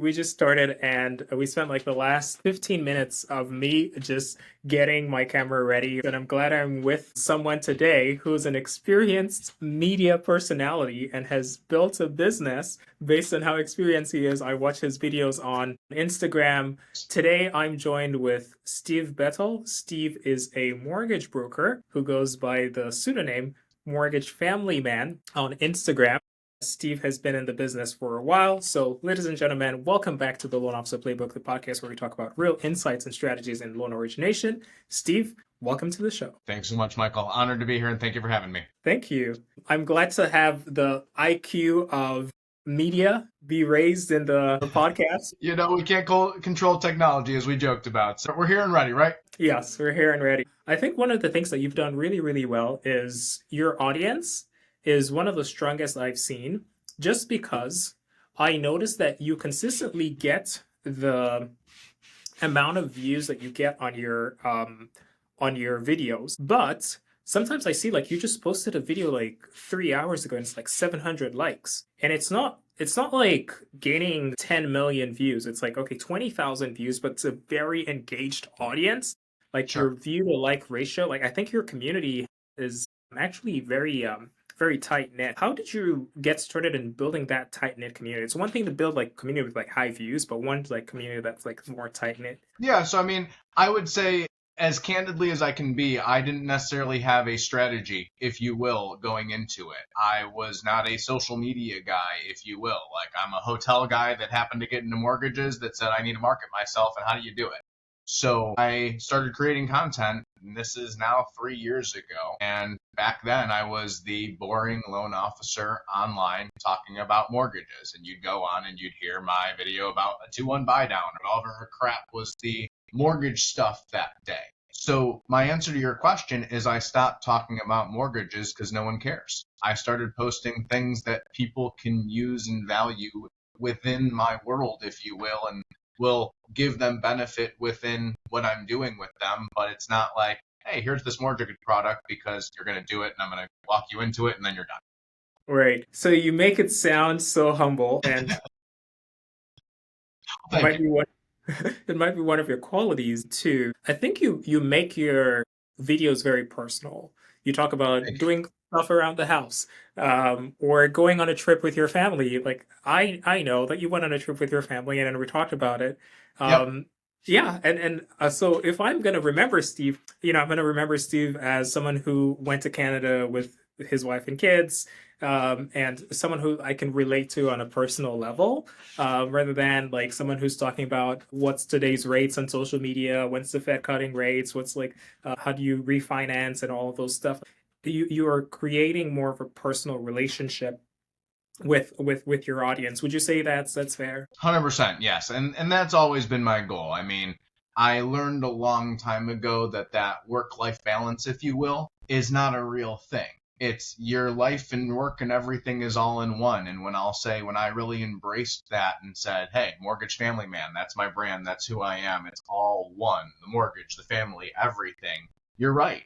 we just started and we spent like the last 15 minutes of me just getting my camera ready. And I'm glad I'm with someone today who's an experienced media personality and has built a business based on how experienced he is. I watch his videos on Instagram. Today, I'm joined with Steve Betel. Steve is a mortgage broker who goes by the pseudonym Mortgage Family Man on Instagram. Steve has been in the business for a while. So, ladies and gentlemen, welcome back to the Loan Officer Playbook, the podcast where we talk about real insights and strategies in loan origination. Steve, welcome to the show. Thanks so much, Michael. Honored to be here, and thank you for having me. Thank you. I'm glad to have the IQ of media be raised in the podcast. You know, we can't control technology, as we joked about. So we're here and ready, right? Yes, we're here and ready. I think one of the things that you've done really, really well is your audience is one of the strongest I've seen, just because I noticed that you consistently get the amount of views that you get on your videos. But sometimes I see like you just posted a video like 3 hours ago and it's like 700 likes. And it's not like gaining 10 million views. It's like, okay, 20,000 views, but it's a very engaged audience. Like Sure. your view to like ratio, like I think your community is actually very tight knit. How did you get started in building that tight knit community? It's one thing to build like community with like high views, but one like community that's like more tight knit. Yeah, so I mean, I would say as candidly as I can be, I didn't necessarily have a strategy, if you will, going into it. I was not a social media guy, if you will. Like I'm a hotel guy that happened to get into mortgages that said I need to market myself, and how do you do it? So I started creating content, and this is now 3 years ago. And back then I was the boring loan officer online talking about mortgages. And you'd go on and you'd hear my video about a 2-1 buy down and all of her crap was the mortgage stuff that day. So my answer to your question is I stopped talking about mortgages because no one cares. I started posting things that people can use and value within my world, if you will, and will give them benefit within what I'm doing with them. But it's not like, hey, here's this mortgage product because you're going to do it and I'm going to walk you into it and then you're done. Right. So you make it sound so humble, and it might be one it might be one of your qualities too. I think you make your videos very personal. You talk about doing stuff around the house, or going on a trip with your family. Like I know that you went on a trip with your family, and then we talked about it. Yep. Yeah, and so if I'm gonna remember Steve, I'm gonna remember Steve as someone who went to Canada with his wife and kids, and someone who I can relate to on a personal level, rather than like someone who's talking about what's today's rates on social media, when's the Fed cutting rates, what's like, how do you refinance and all of those stuff. You are creating more of a personal relationship with your audience. Would you say that's fair? 100%, yes. And that's always been my goal. I mean, I learned a long time ago that work-life balance, if you will, is not a real thing. It's your life and work and everything is all in one. And when I really embraced that and said, hey, Mortgage Family Man, that's my brand, that's who I am, it's all one, the mortgage, the family, everything, you're right.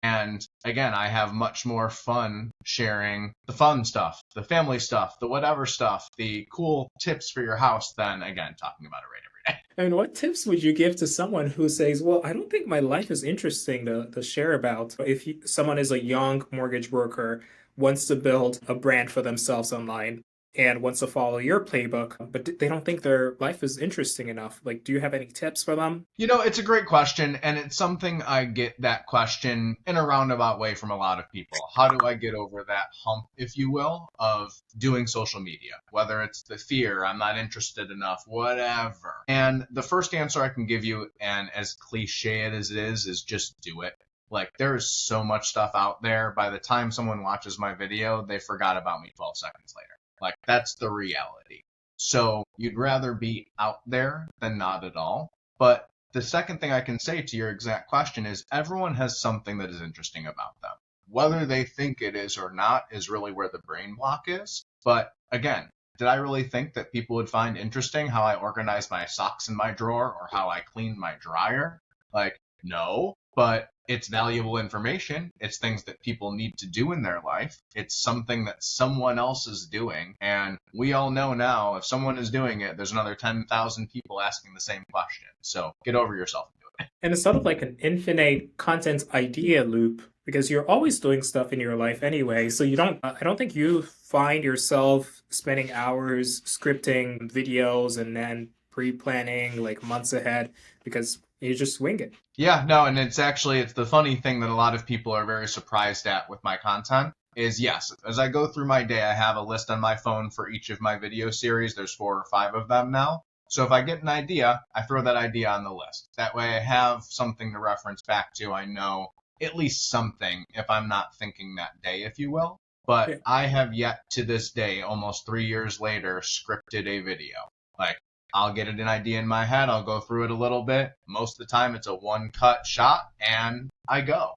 And again, I have much more fun sharing the fun stuff, the family stuff, the whatever stuff, the cool tips for your house than, again, talking about it right every day. I mean, what tips would you give to someone who says, well, I don't think my life is interesting to share about? If someone is a young mortgage broker, wants to build a brand for themselves online, and wants to follow your playbook, but they don't think their life is interesting enough. Like, do you have any tips for them? You know, it's a great question, and it's something I get that question in a roundabout way from a lot of people. How do I get over that hump, if you will, of doing social media? Whether it's the fear, I'm not interested enough, whatever. And the first answer I can give you, and as cliche as it is just do it. Like, there's so much stuff out there. By the time someone watches my video, they forgot about me 12 seconds later. Like, that's the reality. So you'd rather be out there than not at all. But the second thing I can say to your exact question is everyone has something that is interesting about them. Whether they think it is or not is really where the brain block is. But again, did I really think that people would find interesting how I organize my socks in my drawer or how I clean my dryer? Like, no. but it's valuable information. It's things that people need to do in their life. It's something that someone else is doing. And we all know now, if someone is doing it, there's another 10,000 people asking the same question. So get over yourself and do it. And it's sort of like an infinite content idea loop because you're always doing stuff in your life anyway. So I don't think you find yourself spending hours scripting videos and then pre-planning like months ahead because you just wing it. Yeah, no, and it's the funny thing that a lot of people are very surprised at with my content is, yes, as I go through my day, I have a list on my phone for each of my video series. There's 4 or 5 of them now. So if I get an idea, I throw that idea on the list. That way I have something to reference back to. I know at least something if I'm not thinking that day, if you will. But Yeah. I have yet to this day, almost 3 years later, scripted a video. Like, I'll get an idea in my head, I'll go through it a little bit. Most of the time it's a one-cut shot, and I go.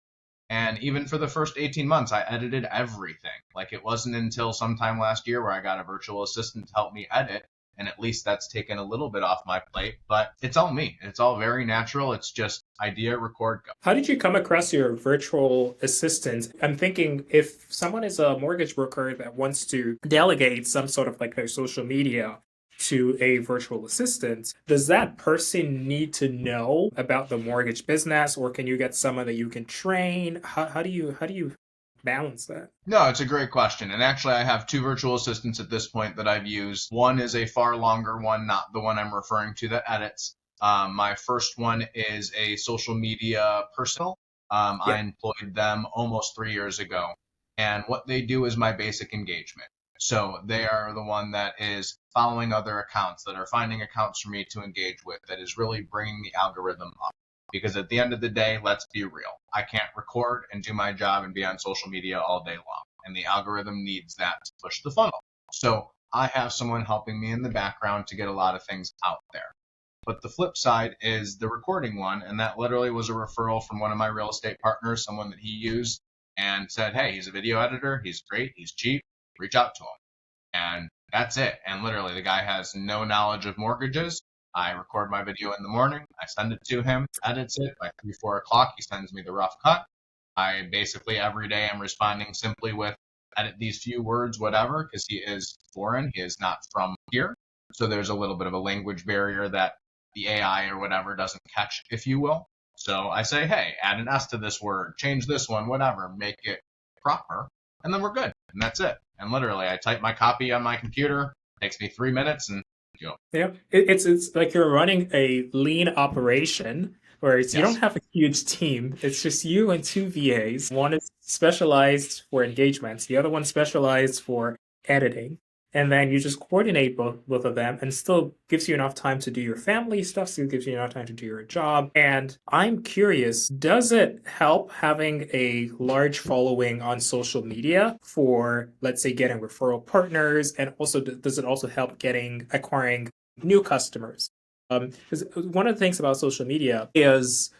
And even for the first 18 months, I edited everything. Like, it wasn't until sometime last year where I got a virtual assistant to help me edit, and at least that's taken a little bit off my plate. But it's all me. It's all very natural. It's just idea, record, go. How did you come across your virtual assistant? I'm thinking if someone is a mortgage broker that wants to delegate some sort of like their social media to a virtual assistant, does that person need to know about the mortgage business, or can you get someone that you can train? How do you balance that? No, it's a great question. And actually, I have 2 virtual assistants at this point that I've used. One is a far longer one, not the one I'm referring to that edits. My first one is a social media personal. I employed them almost 3 years ago. And what they do is my basic engagement. So they are the one that is following other accounts, that are finding accounts for me to engage with, that is really bringing the algorithm up. Because at the end of the day, let's be real. I can't record and do my job and be on social media all day long. And the algorithm needs that to push the funnel. So I have someone helping me in the background to get a lot of things out there. But the flip side is the recording one. And that literally was a referral from one of my real estate partners, someone that he used, and said, hey, he's a video editor. He's great. He's cheap. Reach out to him. And that's it. And literally, the guy has no knowledge of mortgages. I record my video in the morning. I send it to him, edits it. By 3, 4 o'clock, he sends me the rough cut. I basically every day am responding simply with edit these few words, whatever, because he is foreign. He is not from here. So there's a little bit of a language barrier that the AI or whatever doesn't catch, if you will. So I say, hey, add an S to this word, change this one, whatever, make it proper, and then we're good. And that's it. And literally, I type my copy on my computer. It takes me 3 minutes and go. Yeah, it's like you're running a lean operation where you don't have a huge team. It's just you and 2 VAs. One is specialized for engagements, the other one specialized for editing. And then you just coordinate both of them, and still gives you enough time to do your family stuff, still gives you enough time to do your job. And I'm curious, does it help having a large following on social media for, let's say, getting referral partners? And also, does it also help acquiring new customers? Because one of the things about social media is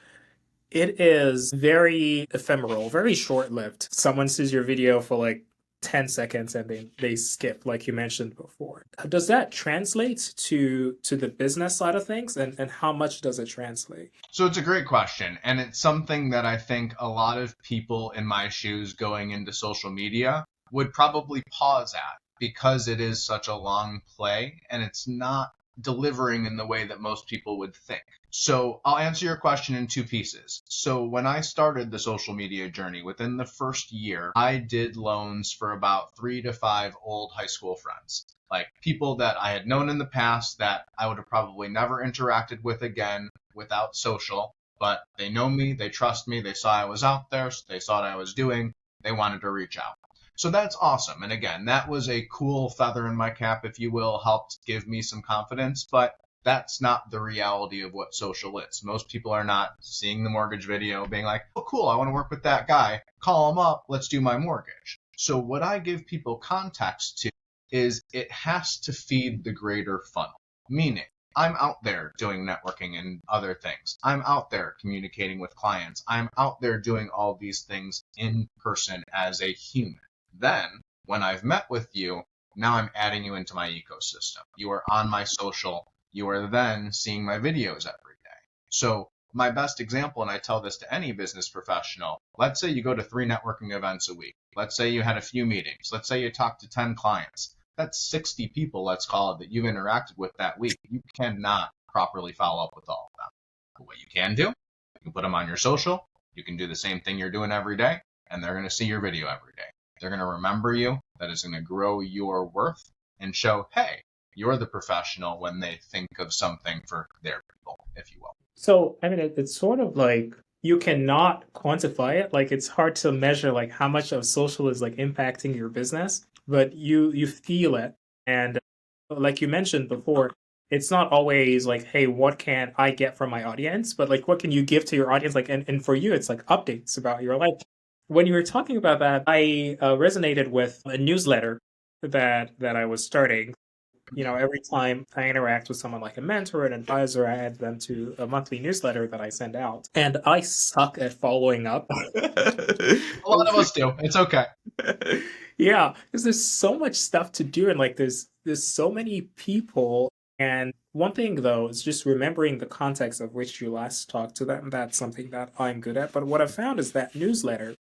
it is very ephemeral, very short-lived. Someone sees your video for like 10 seconds and they skip, like you mentioned before. Does that translate to the business side of things, and how much does it translate? So it's a great question, and it's something that I think a lot of people in my shoes going into social media would probably pause at, because it is such a long play and it's not delivering in the way that most people would think. So I'll answer your question in 2 pieces. So when I started the social media journey, within the first year, I did loans for about 3 to 5 old high school friends, like people that I had known in the past that I would have probably never interacted with again without social, but they know me, they trust me, they saw I was out there, so they saw what I was doing, they wanted to reach out. So that's awesome. And again, that was a cool feather in my cap, if you will, helped give me some confidence, but that's not the reality of what social is. Most people are not seeing the mortgage video being like, oh, cool, I want to work with that guy. Call him up. Let's do my mortgage. So what I give people context to is it has to feed the greater funnel, meaning I'm out there doing networking and other things. I'm out there communicating with clients. I'm out there doing all these things in person as a human. Then, when I've met with you, now I'm adding you into my ecosystem. You are on my social. You are then seeing my videos every day. So my best example, and I tell this to any business professional, let's say you go to 3 networking events a week. Let's say you had a few meetings. Let's say you talked to 10 clients. That's 60 people, let's call it, that you've interacted with that week. You cannot properly follow up with all of them. But what you can do, you can put them on your social. You can do the same thing you're doing every day, and they're going to see your video every day. They're going to remember you. That is going to grow your worth and show, hey, you're the professional when they think of something for their people, if you will. So, I mean, it's sort of like you cannot quantify it. Like it's hard to measure like how much of social is like impacting your business, but you feel it. And like you mentioned before, it's not always like, hey, what can I get from my audience? But like, what can you give to your audience? Like, and for you, it's like updates about your life. When you were talking about that, I resonated with a newsletter that I was starting. Every time I interact with someone like a mentor, an advisor, I add them to a monthly newsletter that I send out. And I suck at following up. A lot of us do. It's okay. Yeah, because there's so much stuff to do, and like there's so many people. And one thing though is just remembering the context of which you last talked to them. That's something that I'm good at. But what I found is that newsletter.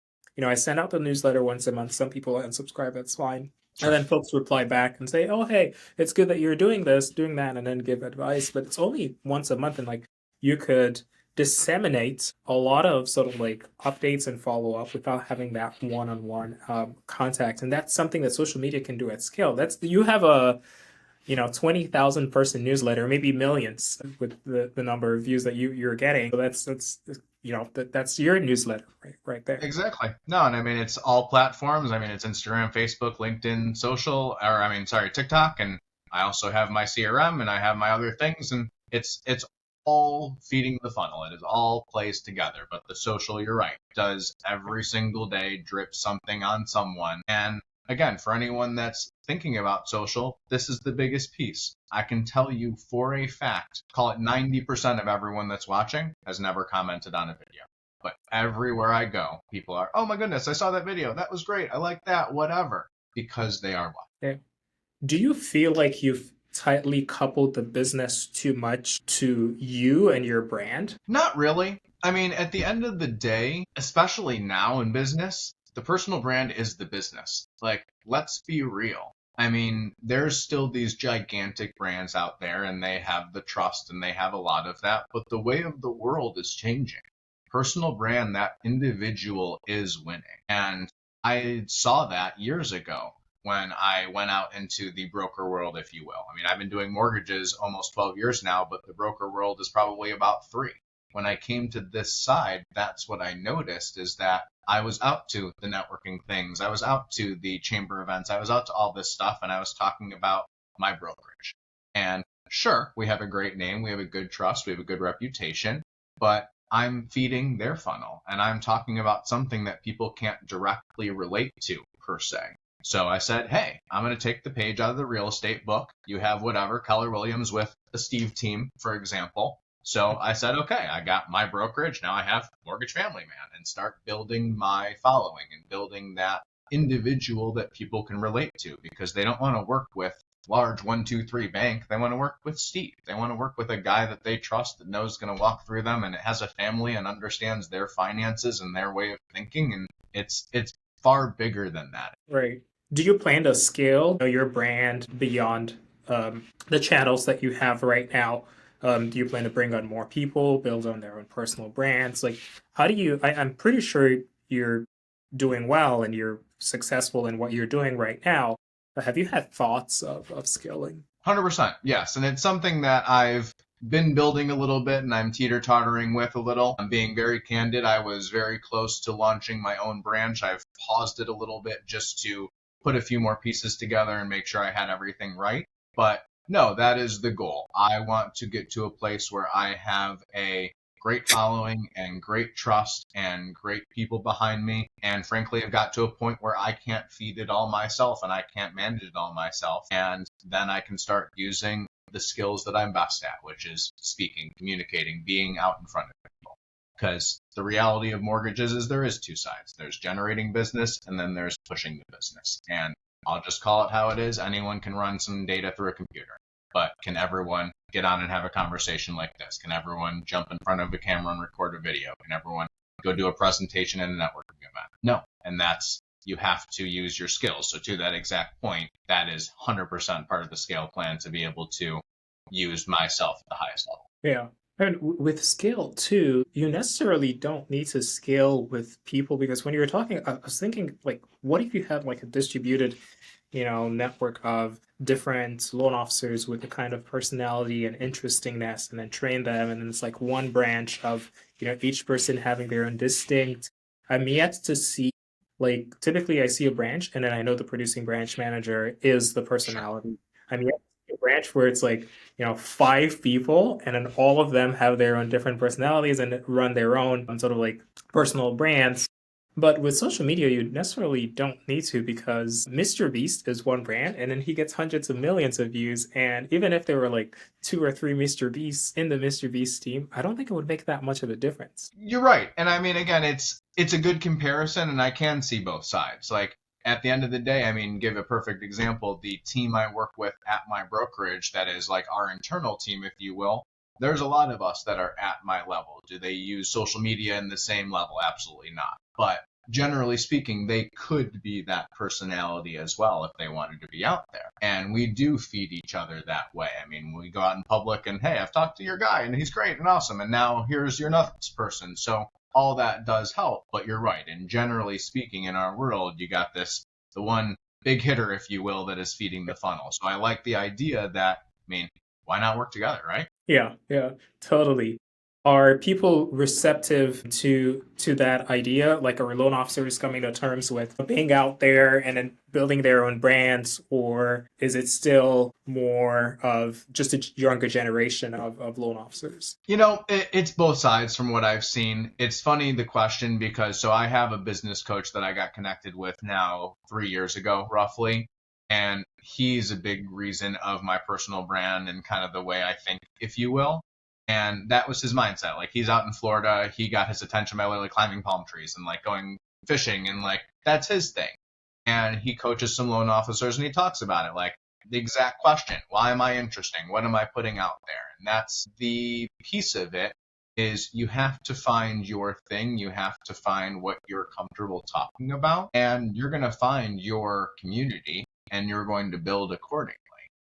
I send out the newsletter once a month. Some people unsubscribe, that's fine. And then folks reply back and say, oh, hey, it's good that you're doing this, doing that, and then give advice. But it's only once a month. And like you could disseminate a lot of sort of like updates and follow up without having that one-on-one contact. And that's something that social media can do at scale. You have a 20,000 person newsletter, maybe millions with the number of views that you're getting. So that's your newsletter right there. Exactly. No, and I mean, it's all platforms. I mean, it's Instagram, Facebook, LinkedIn, TikTok. And I also have my CRM and I have my other things. And it's all feeding the funnel. It is all plays together. But the social, you're right, does every single day drip something on someone. And again, for anyone that's thinking about social, this is the biggest piece. I can tell you for a fact, call it 90% of everyone that's watching has never commented on a video. But everywhere I go, people are, oh my goodness, I saw that video. That was great. I like that, whatever, because they are watching. Okay. Do you feel like you've tightly coupled the business too much to you and your brand? Not really. I mean, at the end of the day, especially now in business, the personal brand is the business. Like, let's be real. I mean, there's still these gigantic brands out there and they have the trust and they have a lot of that, but the way of the world is changing. Personal brand, that individual is winning. And I saw that years ago when I went out into the broker world, if you will. I mean, I've been doing mortgages almost 12 years now, but the broker world is probably about 3. When I came to this side, that's what I noticed is that I was out to the networking things. I was out to the chamber events. I was out to all this stuff, and I was talking about my brokerage. And sure, we have a great name. We have a good trust. We have a good reputation. But I'm feeding their funnel, and I'm talking about something that people can't directly relate to, per se. So I said, hey, I'm going to take the page out of the real estate book. You have whatever, Keller Williams with the Steve team, for example. So I said, okay, I got my brokerage. Now I have Mortgage Family Man, and start building my following and building that individual that people can relate to, because they don't want to work with large 1, 2, 3 bank. They want to work with Steve. They want to work with a guy that they trust, that knows going to walk through them and has a family and understands their finances and their way of thinking. And it's far bigger than that. Right. Do you plan to scale your brand beyond the channels that you have right now? Do you plan to bring on more people, build on their own personal brands? Like, how do you, I'm pretty sure you're doing well and you're successful in what you're doing right now. But have you had thoughts of scaling? 100%, yes. And it's something that I've been building a little bit and I'm teeter-tottering with a little. I'm being very candid. I was very close to launching my own branch. I've paused it a little bit just to put a few more pieces together and make sure I had everything right. But no, that is the goal. I want to get to a place where I have a great following and great trust and great people behind me. And frankly, I've got to a point where I can't feed it all myself and I can't manage it all myself. And then I can start using the skills that I'm best at, which is speaking, communicating, being out in front of people. Because the reality of mortgages is there is 2 sides. There's generating business and then there's pushing the business. And I'll just call it how it is. Anyone can run some data through a computer, but can everyone get on and have a conversation like this? Can everyone jump in front of a camera and record a video? Can everyone go do a presentation in a networking event? No. And you have to use your skills. So to that exact point, that is 100% part of the scale plan to be able to use myself at the highest level. Yeah. And with scale too, you necessarily don't need to scale with people, because when you were talking, I was thinking, like, what if you had like a distributed, network of different loan officers with the kind of personality and interestingness, and then train them, and then it's like one branch of, each person having their own distinct. I'm yet to see, like, typically I see a branch, and then I know the producing branch manager is the personality. I'm yet to see a branch where it's like, 5 people, and then all of them have their own different personalities and run their own sort of like personal brands. But with social media, you necessarily don't need to, because Mr. Beast is one brand, and then he gets hundreds of millions of views. And even if there were like 2 or 3 Mr. Beasts in the Mr. Beast team, I don't think it would make that much of a difference. You're right. And I mean, again, it's a good comparison, and I can see both sides. Like, at the end of the day, I mean, give a perfect example. The team I work with at my brokerage, that is like our internal team, if you will, there's a lot of us that are at my level. Do they use social media in the same level? Absolutely not. But generally speaking, they could be that personality as well if they wanted to be out there. And we do feed each other that way. I mean, we go out in public and, hey, I've talked to your guy and he's great and awesome, and now here's your nuts person. So all that does help. But you're right. And generally speaking, in our world, you got the one big hitter, if you will, that is feeding the funnel. So I like the idea that, I mean, why not work together, right? Yeah, totally. Are people receptive to that idea? Like, are loan officers coming to terms with being out there and then building their own brands, or is it still more of just a younger generation of loan officers? It's both sides from what I've seen. It's funny, the question, because I have a business coach that I got connected with now 3 years ago, roughly. And he's a big reason of my personal brand and kind of the way I think, if you will. And that was his mindset. Like, he's out in Florida. He got his attention by literally climbing palm trees and like going fishing, and like that's his thing. And he coaches some loan officers, and he talks about it, like the exact question: why am I interesting? What am I putting out there? And that's the piece of it, is you have to find your thing. You have to find what you're comfortable talking about, and you're going to find your community, and you're going to build accordingly.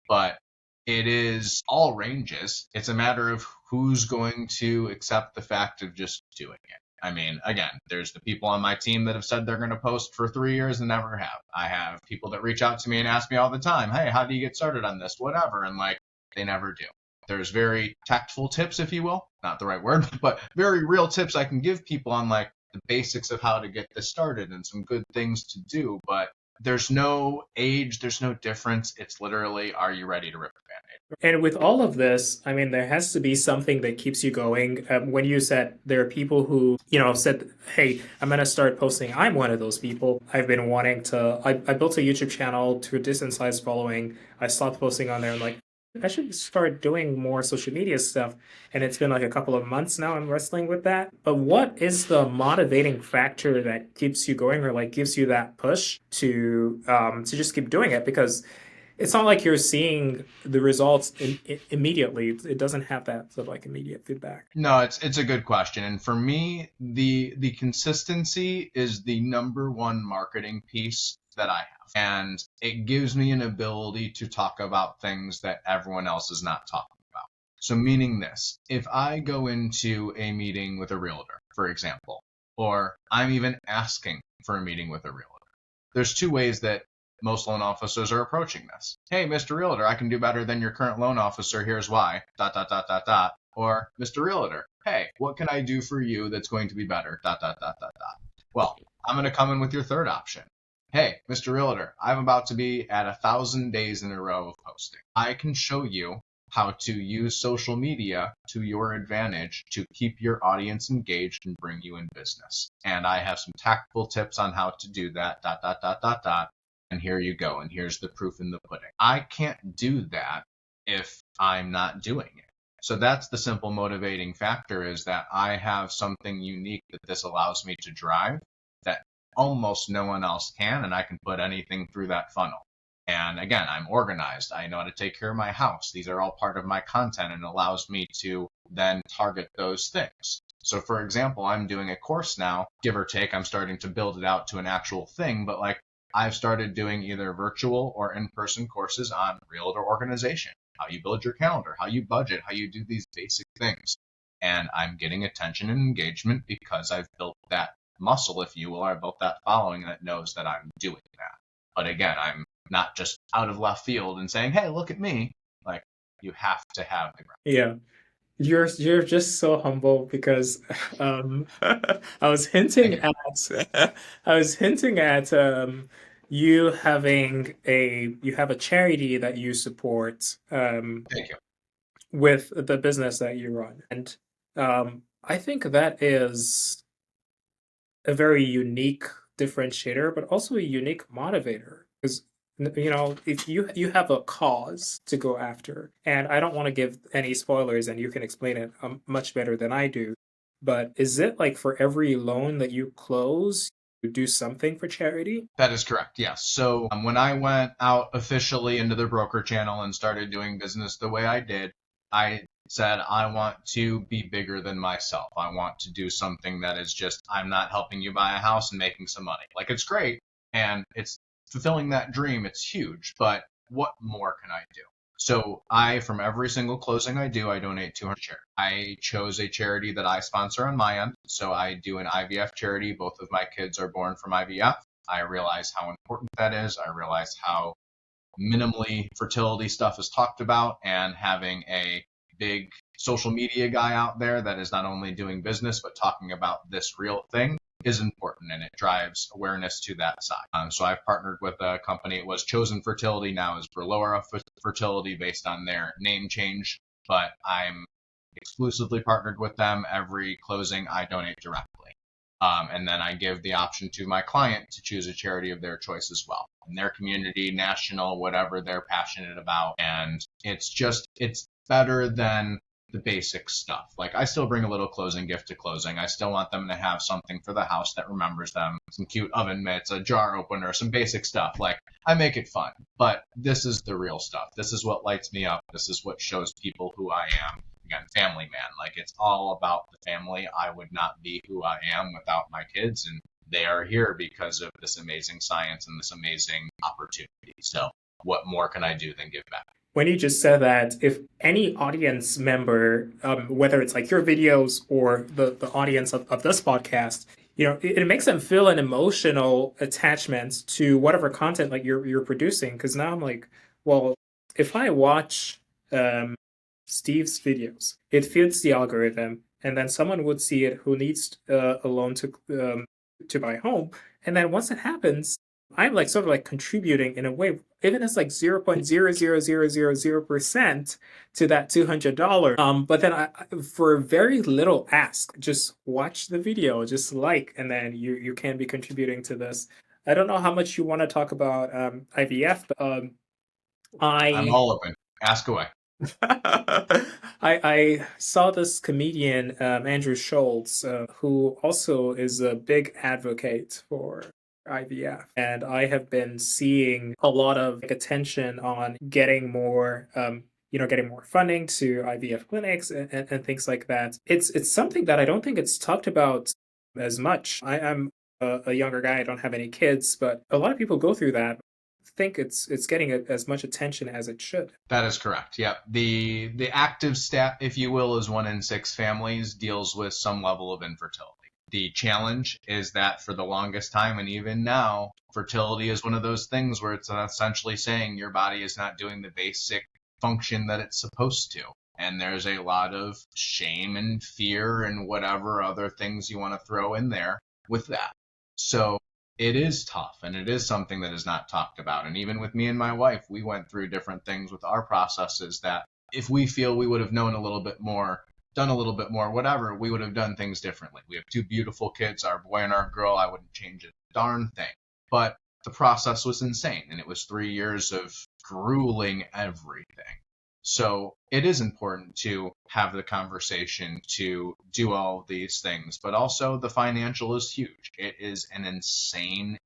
But it is all ranges. It's a matter of who's going to accept the fact of just doing it. I mean, again, there's the people on my team that have said they're going to post for 3 years and never have. I have people that reach out to me and ask me all the time, hey, how do you get started on this? Whatever. And like, they never do. There's very tactful tips, if you will, not the right word, but very real tips I can give people on like the basics of how to get this started and some good things to do. But there's no age, there's no difference. It's literally, are you ready to rip the Band-Aid? And with all of this, I mean, there has to be something that keeps you going. When you said there are people who, said, hey, I'm going to start posting. I'm one of those people. I've been wanting to, I built a YouTube channel to a decent sized following. I stopped posting on there and like, I should start doing more social media stuff. And it's been like a couple of months now I'm wrestling with that. But what is the motivating factor that keeps you going, or like gives you that push to just keep doing it? Because it's not like you're seeing the results immediately. It doesn't have that sort of like immediate feedback. No, it's a good question. And for me, the consistency is the number one marketing piece that I have. And it gives me an ability to talk about things that everyone else is not talking about. So meaning this, if I go into a meeting with a realtor, for example, or I'm even asking for a meeting with a realtor, there's 2 ways that most loan officers are approaching this. Hey, Mr. Realtor, I can do better than your current loan officer. Here's why. ... Or Mr. Realtor, hey, what can I do for you that's going to be better? ... Well, I'm going to come in with your third option. Hey, Mr. Realtor, I'm about to be at 1,000 days in a row of posting. I can show you how to use social media to your advantage to keep your audience engaged and bring you in business. And I have some tactical tips on how to do that. ... And here you go. And here's the proof in the pudding. I can't do that if I'm not doing it. So that's the simple motivating factor, is that I have something unique that this allows me to drive that almost no one else can, and I can put anything through that funnel. And again, I'm organized. I know how to take care of my house. These are all part of my content and allows me to then target those things. So for example, I'm doing a course now, give or take. I'm starting to build it out to an actual thing, but like I've started doing either virtual or in-person courses on realtor organization, how you build your calendar, how you budget, how you do these basic things. And I'm getting attention and engagement because I've built that muscle, if you will. I built that following that knows that I'm doing that. But again, I'm not just out of left field and saying, hey, look at me. Like, you have to have the ground. Yeah. You're just so humble because I was hinting Thank you. at I was hinting at you having you have a charity that you support Thank you. with the business that you run. And I think that is a very unique differentiator, but also a unique motivator. Because if you have a cause to go after, and I don't want to give any spoilers, and you can explain it much better than I do. But is it like for every loan that you close, you do something for charity? That is correct. Yes. So when I went out officially into the broker channel and started doing business the way I did, I said, I want to be bigger than myself. I want to do something that is just, I'm not helping you buy a house and making some money. Like, it's great and it's fulfilling that dream. It's huge, but what more can I do? So from every single closing I do, I donate 200 charities. I chose a charity that I sponsor on my end. So I do an IVF charity. Both of my kids are born from IVF. I realize how important that is. I realize how minimally fertility stuff is talked about, and having a big social media guy out there that is not only doing business but talking about this real thing is important, and it drives awareness to that side. So I've partnered with a company. It was Chosen Fertility, now is Berlora Fertility, based on their name change, but I'm exclusively partnered with them. Every closing I donate directly. And then I give the option to my client to choose a charity of their choice as well, in their community, national, whatever they're passionate about. And it's better than the basic stuff. Like, I still bring a little closing gift to closing. I still want them to have something for the house that remembers them, some cute oven mitts, a jar opener, some basic stuff. Like, I make it fun, but this is the real stuff. This is what lights me up. This is what shows people who I am. Again, family man. Like, it's all about the family. I would not be who I am without my kids, and they are here because of this amazing science and this amazing opportunity. So what more can I do than give back? When you just said that, if any audience member, whether it's like your videos or the audience of this podcast, it makes them feel an emotional attachment to whatever content like you're producing. Because now I'm like, well, if I watch Steve's videos, it fits the algorithm, and then someone would see it who needs a loan to buy a home, and then once it happens, I'm like sort of like contributing in a way, even it's like 0.00000% to that $200. But then for very little ask, just watch the video, just like, and then you can be contributing to this. I don't know how much you want to talk about IVF, but I'm all open. Ask away. I saw this comedian, Andrew Schultz, who also is a big advocate for IVF. And I have been seeing a lot of attention on getting more, getting more funding to IVF clinics and things like that. It's something that I don't think it's talked about as much. I am a younger guy. I don't have any kids, but a lot of people go through that. Think it's getting as much attention as it should. That is correct. Yep. The active stat, if you will, is 1 in 6 families deals with some level of infertility. The challenge is that for the longest time, and even now, fertility is one of those things where it's essentially saying your body is not doing the basic function that it's supposed to. And there's a lot of shame and fear and whatever other things you want to throw in there with that. So it is tough, and it is something that is not talked about. And even with me and my wife, we went through different things with our processes that if we feel we would have known a little bit more, done a little bit more, whatever, we would have done things differently. We have 2 beautiful kids, our boy and our girl. I wouldn't change a darn thing. But the process was insane, and it was 3 years of grueling everything. So it is important to have the conversation, to do all these things, but also the financial is huge. It is an insane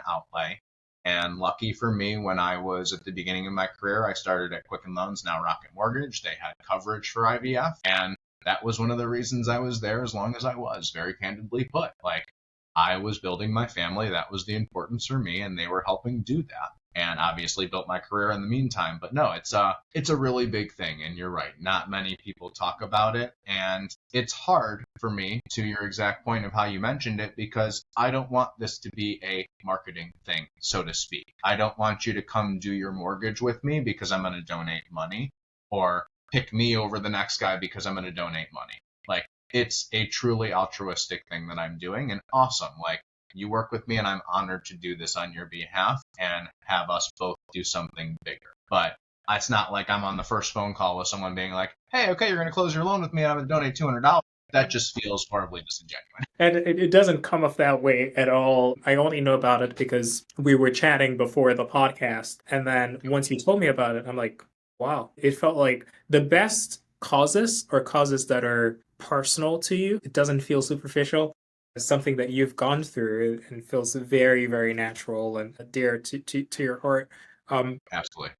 outlay. And lucky for me, when I was at the beginning of my career, I started at Quicken Loans, now Rocket Mortgage. They had coverage for IVF. And that was one of the reasons I was there as long as I was, very candidly put. Like, I was building my family. That was the importance for me, and they were helping do that. And obviously built my career in the meantime. But no, it's a really big thing. And you're right. Not many people talk about it. And it's hard for me, to your exact point of how you mentioned it, because I don't want this to be a marketing thing, so to speak. I don't want you to come do your mortgage with me because I'm going to donate money, or pick me over the next guy because I'm going to donate money. Like, it's a truly altruistic thing that I'm doing, and awesome. Like, you work with me and I'm honored to do this on your behalf and have us both do something bigger. But it's not like I'm on the first phone call with someone being like, hey, okay, you're going to close your loan with me and I'm going to donate $200. That just feels horribly disingenuous. And it doesn't come off that way at all. I only know about it because we were chatting before the podcast. And then once you told me about it, I'm like, wow, it felt like the best causes are causes that are personal to you. It doesn't feel superficial. It's something that you've gone through and feels very, very natural and dear to your heart. Absolutely.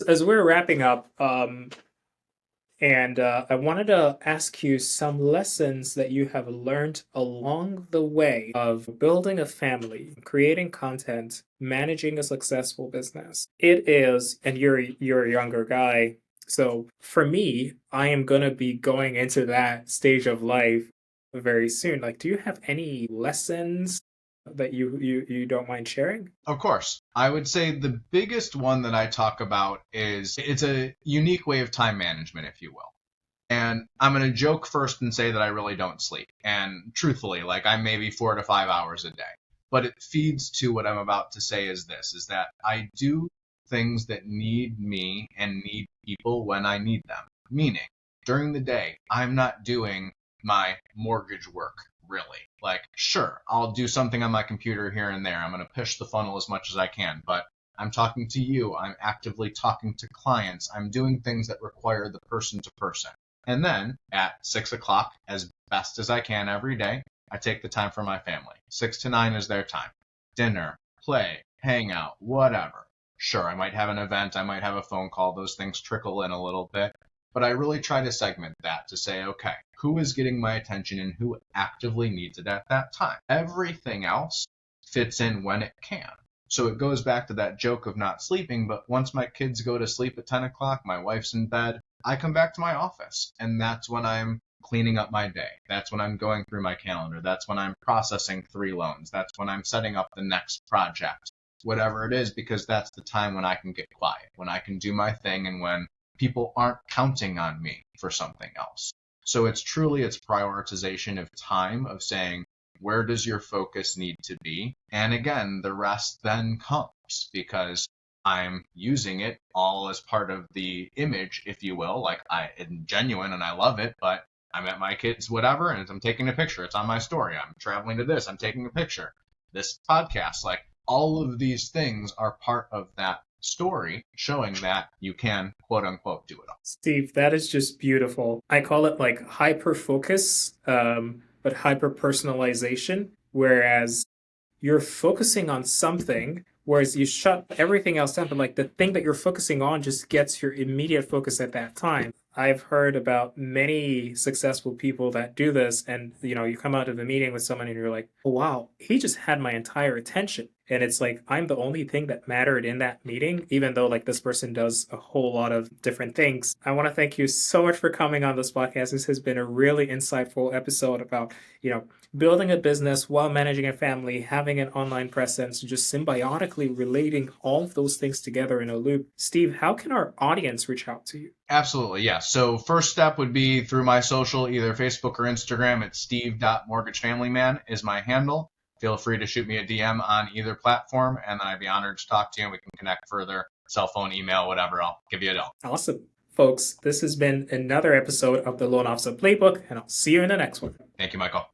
As we're wrapping up, and I wanted to ask you some lessons that you have learned along the way of building a family, creating content, managing a successful business. It is, and you're a younger guy, so for me, I am gonna be going into that stage of life very soon. Like, do you have any lessons that you don't mind sharing? Of course. I would say the biggest one that I talk about is it's a unique way of time management, if you will. And I'm going to joke first and say that I really don't sleep. And truthfully, like, I'm maybe 4 to 5 hours a day. But it feeds to what I'm about to say is that I do things that need me and need people when I need them. Meaning, during the day, I'm not doing my mortgage work, really. Like, sure, I'll do something on my computer here and there. I'm going to push the funnel as much as I can, but I'm talking to you. I'm actively talking to clients. I'm doing things that require the person to person. And then at 6 o'clock, as best as I can every day, I take the time for my family. 6 to 9 is their time. Dinner, play, hang out, whatever. Sure, I might have an event. I might have a phone call. Those things trickle in a little bit. But I really try to segment that to say, okay, who is getting my attention and who actively needs it at that time? Everything else fits in when it can. So it goes back to that joke of not sleeping, but once my kids go to sleep at 10 o'clock, my wife's in bed, I come back to my office. And that's when I'm cleaning up my day. That's when I'm going through my calendar. That's when I'm processing 3 loans. That's when I'm setting up the next project, whatever it is, because that's the time when I can get quiet, when I can do my thing, and when people aren't counting on me for something else. So it's prioritization of time, of saying, where does your focus need to be? And again, the rest then comes because I'm using it all as part of the image, if you will. Like, it's genuine and I love it, but I'm at my kids' whatever, and I'm taking a picture. It's on my story. I'm traveling to this. I'm taking a picture. This podcast, like, all of these things are part of that story, showing that you can, quote unquote, do it all. Steve, that is just beautiful. I call it like hyper focus, but hyper personalization, whereas you're focusing on something, whereas you shut everything else down, but like the thing that you're focusing on just gets your immediate focus at that time. I've heard about many successful people that do this, and you come out of a meeting with someone and you're like, oh, wow, he just had my entire attention. And it's like, I'm the only thing that mattered in that meeting, even though like this person does a whole lot of different things. I want to thank you so much for coming on this podcast. This has been a really insightful episode about, building a business while managing a family, having an online presence, just symbiotically relating all of those things together in a loop. Steve, how can our audience reach out to you? Absolutely, yes. So first step would be through my social, either Facebook or Instagram. It's steve.mortgagefamilyman is my handle. Feel free to shoot me a DM on either platform, and then I'd be honored to talk to you, and we can connect further. Cell phone, email, whatever. I'll give you a call. Awesome. Folks, this has been another episode of the Loan Officer Playbook, and I'll see you in the next one. Thank you, Michael.